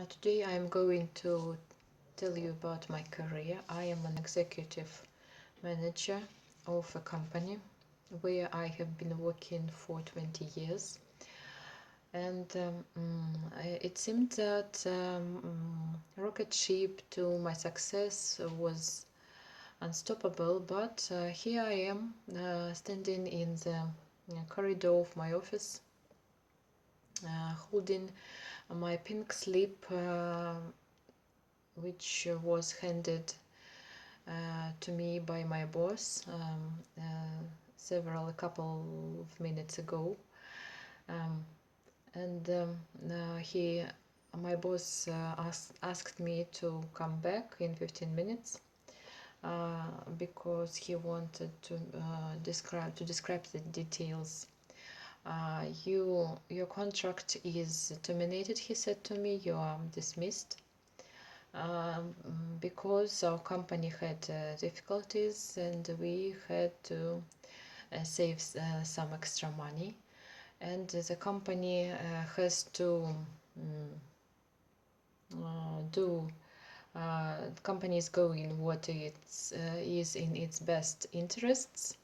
Today I'm going to tell you about my career. I am an executive manager of a company where I have been working for 20 years. And it seemed that rocket ship to my success was unstoppable, but here I am standing in the corridor of my office, holding my pink slip, which was handed to me by my boss a couple of minutes ago. My boss asked me to come back in 15 minutes because he wanted to describe the details. Your contract is terminated, he said to me. You are dismissed. Because our company had difficulties and we had to save some extra money, and the company has to the company is going what is in its best interests.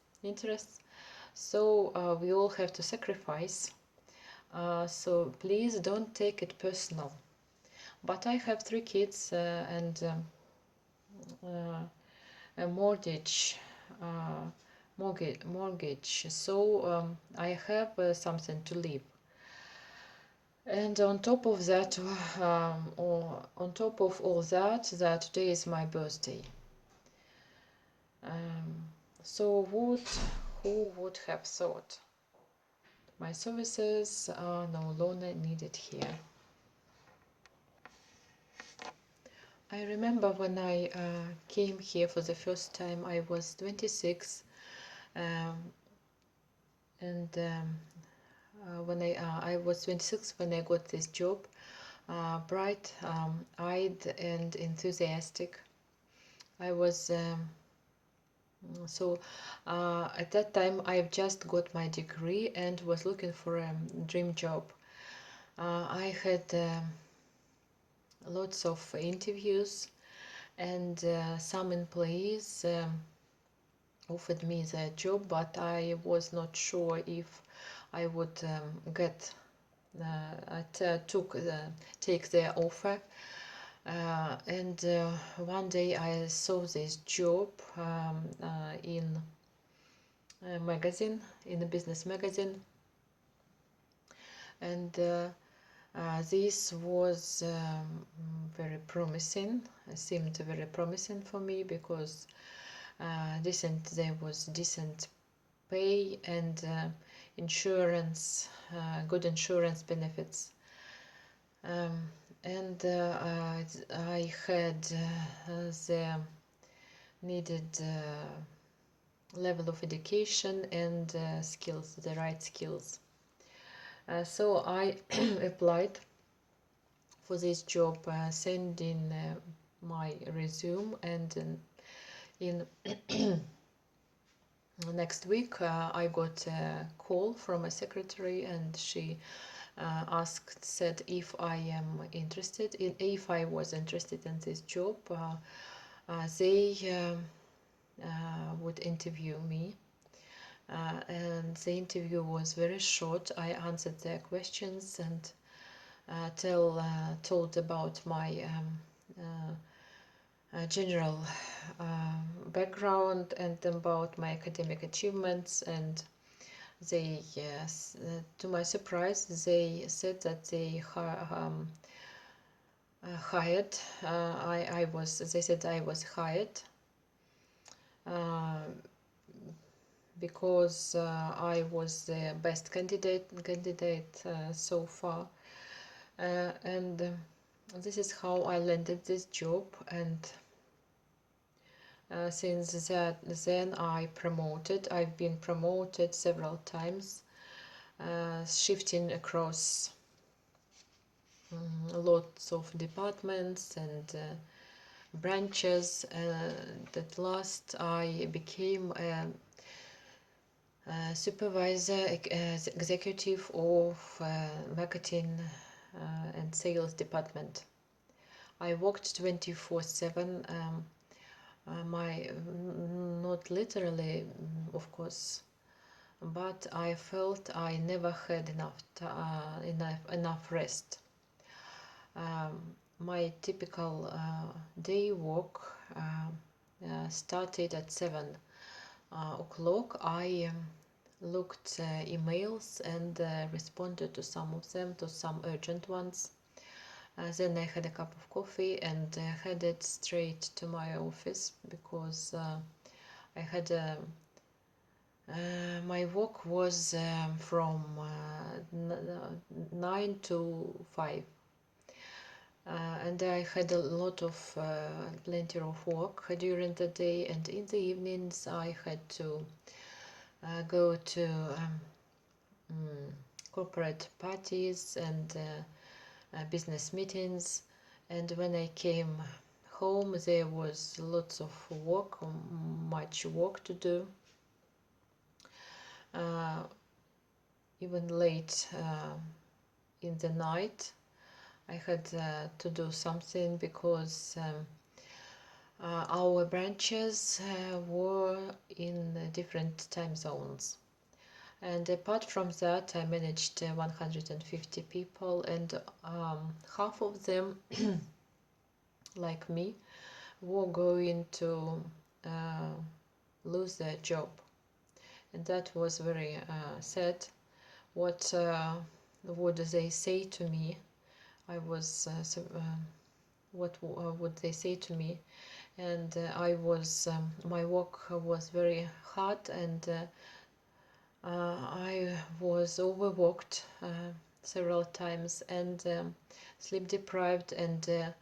So we all have to sacrifice. So please don't take it personal. But I have 3 kids and a mortgage, so I have something to live. And on top of that, on top of all that, today is my birthday. So who would have thought? My services are no longer needed here. I remember when I came here for the first time, I was 26, and when I was 26 when I got this job, bright-eyed and enthusiastic. I was at that time I've just got my degree and was looking for a dream job. I had lots of interviews, and some employees offered me the job, but I was not sure if I would take their offer. And one day I saw this job in a magazine, in a business magazine, and this was very promising. It seemed very promising for me because there was decent pay and insurance, good insurance benefits. And I had the needed level of education and skills, the right skills. So I applied for this job, sending my resume, and in next week I got a call from a secretary, and she said if I was interested in this job, they would interview me. And the interview was very short. I answered their questions and told about my general background and about my academic achievements, and they, to my surprise, they said that they hired. They said I was hired because I was the best candidate so far, and this is how I landed this job. And since then I've been promoted several times, shifting across lots of departments and branches. At last I became a supervisor, executive of marketing and sales department. I worked 24/7. My not literally, of course, but I felt I never had enough rest. My typical day work started at 7 o'clock. I looked emails and responded to some of them, to some urgent ones. Then I had a cup of coffee and headed straight to my office because I had my work was from 9 to 5. And I had a lot of plenty of work during the day, and in the evenings I had to go to corporate parties and business meetings. And when I came home, there was lots of work, much work to do. Even late in the night I had to do something because our branches were in different time zones. And apart from that, I managed 150 people, and half of them, like me, were going to lose their job. And that was very sad. What would they say to me? What would they say to me? And my work was very hard, and I was overworked several times and sleep deprived, and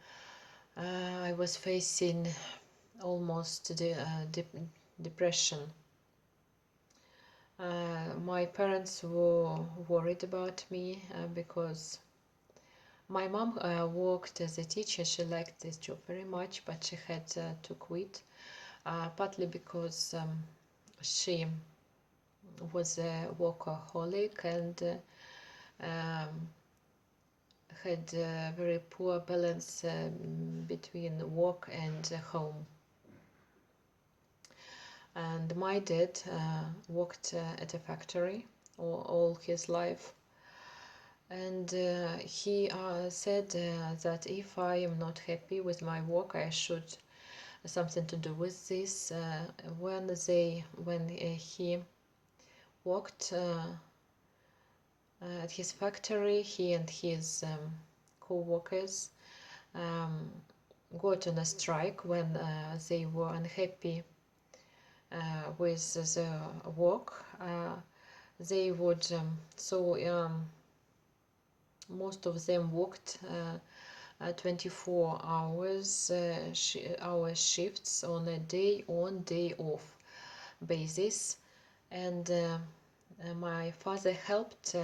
I was facing almost depression. My parents were worried about me because my mom worked as a teacher. She liked this job very much, but she had to quit, partly because she was a workaholic and had a very poor balance between work and home. And my dad worked at a factory all his life. And he said that if I am not happy with my work, I should something to do with this. When he worked at his factory, he and his co-workers got on a strike when they were unhappy with the work. They would most of them worked 24 hours hour shifts on a day on day off basis, and my father helped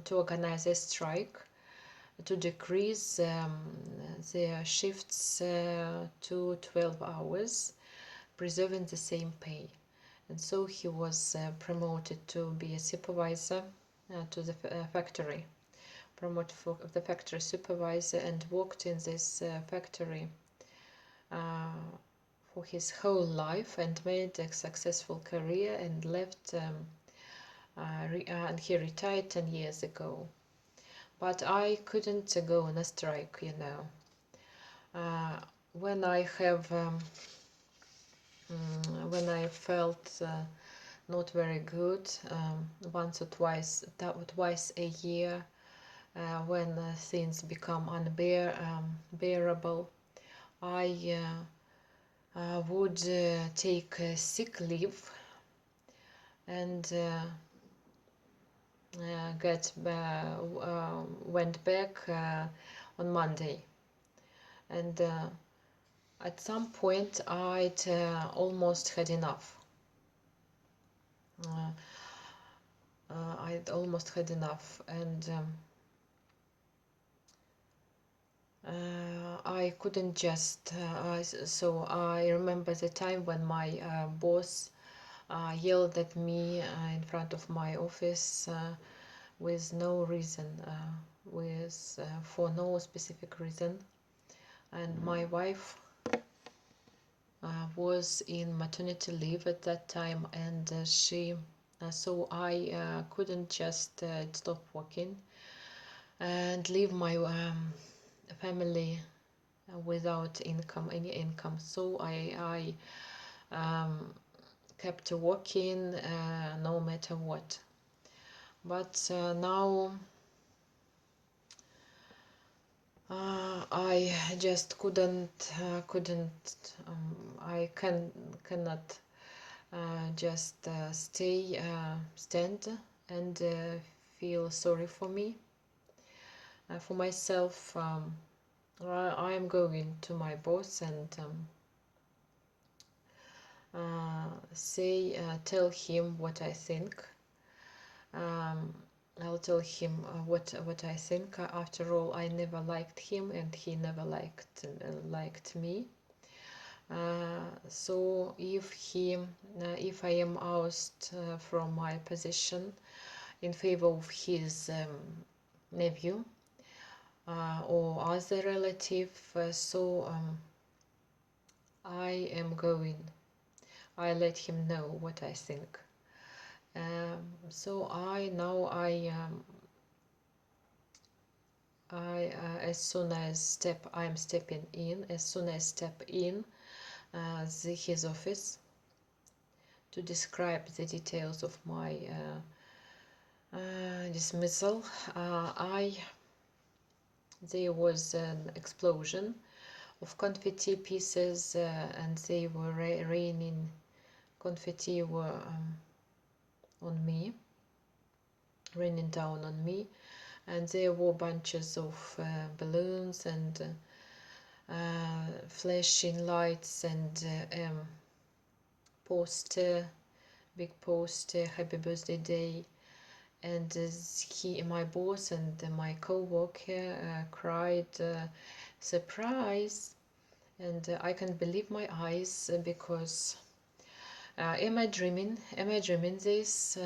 to organize a strike to decrease their shifts to 12 hours, preserving the same pay. And so he was promoted to be a supervisor to the factory, promoted for the factory supervisor, and worked in this factory for his whole life and made a successful career and left and he retired 10 years ago. But I couldn't go on a strike, when I felt not very good, once or twice a year, when things become unbearable, I would take sick leave and went back on Monday. And at some point I'd almost had enough. And I couldn't just so I remember the time when my boss yelled at me in front of my office with no reason, for no specific reason. and my wife was in maternity leave at that time, and so I couldn't just stop working and leave my family without any income. So I kept working no matter what. But now I just I cannot just stand and feel sorry for me, for myself. I am going to my boss and tell him what I think. I'll tell him what I think. After all, I never liked him, and he never liked me. So if I am ousted from my position in favor of his nephew or other relative, I am going. I let him know what I think. So as soon as I'm stepping in, as soon as I step in his office to describe the details of my dismissal, there was an explosion of confetti pieces, and they were raining confetti were on me, raining down on me, and there were bunches of balloons and flashing lights and poster, big poster, happy birthday day. And my boss and my co-worker cried, surprise. And I can't believe my eyes, because am I dreaming this?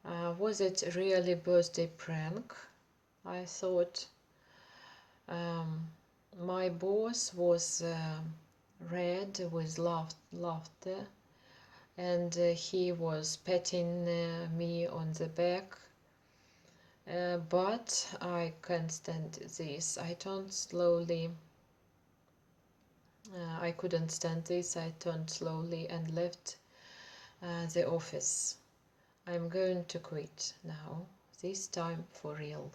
Was it really birthday prank? I thought. My boss was red with laughter, and he was patting me on the back. But I can't stand this. I turned slowly. I couldn't stand this. I turned slowly and left the office. I'm going to quit now, this time for real.